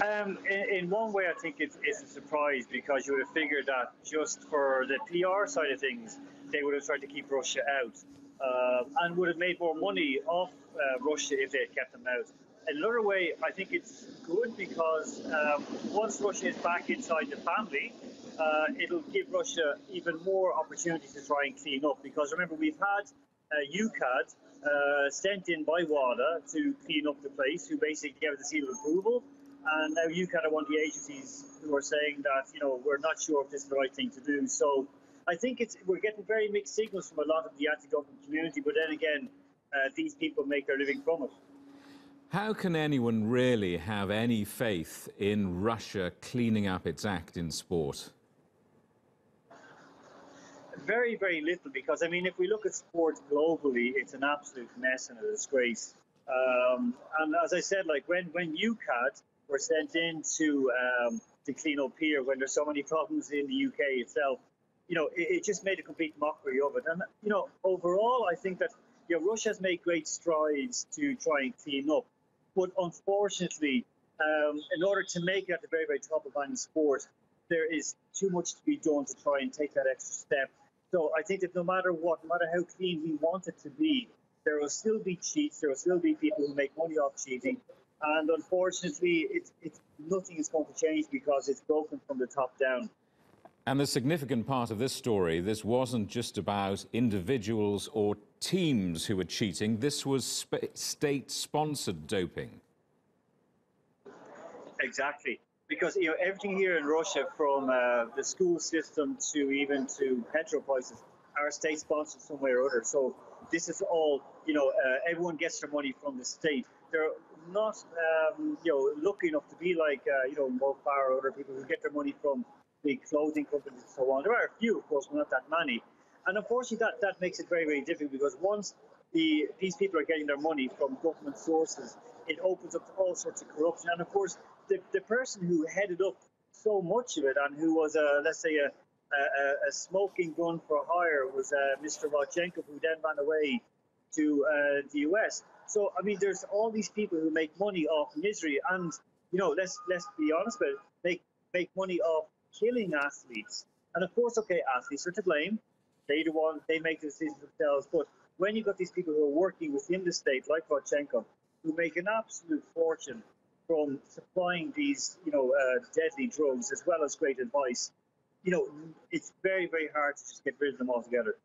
In one way, I think it's a surprise because you would have figured that just for the PR side of things, they would have tried to keep Russia out and would have made more money off Russia if they had kept them out. In another way, I think it's good because once Russia is back inside the family, it'll give Russia even more opportunities to try and clean up. Because remember, we've had UCAD sent in by WADA to clean up the place, who basically gave it the seal of approval. And now UCAD are one of the agencies who are saying that, we're not sure if this is the right thing to do. So I think we're getting very mixed signals from a lot of the anti-government community. But then again, these people make their living from it. How can anyone really have any faith in Russia cleaning up its act in sport? Very, very little, because, if we look at sports globally, it's an absolute mess and a disgrace. And as I said, like when UCAD were sent in to clean up here, when there's so many problems in the UK itself, it just made a complete mockery of it. And, overall, I think that Russia has made great strides to try and clean up. But unfortunately, in order to make it at the very, very top of any sport, there is too much to be done to try and take that extra step. So I think that no matter what, no matter how clean we want it to be, there will still be cheats, there will still be people who make money off cheating. And unfortunately, nothing is going to change because it's broken from the top down. And the significant part of this story, this wasn't just about individuals or teams who were cheating. This was state-sponsored doping. Exactly. Because everything here in Russia, from the school system to even to petrol prices, are state-sponsored some way or other. So this is all, everyone gets their money from the state. They're not, lucky enough to be like, Mo Farah or other people who get their money from big clothing companies and so on. There are a few, of course, but not that many. And unfortunately, that makes it very, very difficult, because once these people are getting their money from government sources, it opens up to all sorts of corruption. And of course, the person who headed up so much of it and who was, let's say, a smoking gun for hire was Mr. Rodchenkov, who then ran away to the US. So, there's all these people who make money off misery, and, let's be honest about it, make money off killing athletes. And of course, okay, athletes are to blame. They make the decisions themselves. But when you've got these people who are working within the state, like Rodchenkov, who make an absolute fortune from supplying these, deadly drugs, as well as great advice, it's very, very hard to just get rid of them altogether.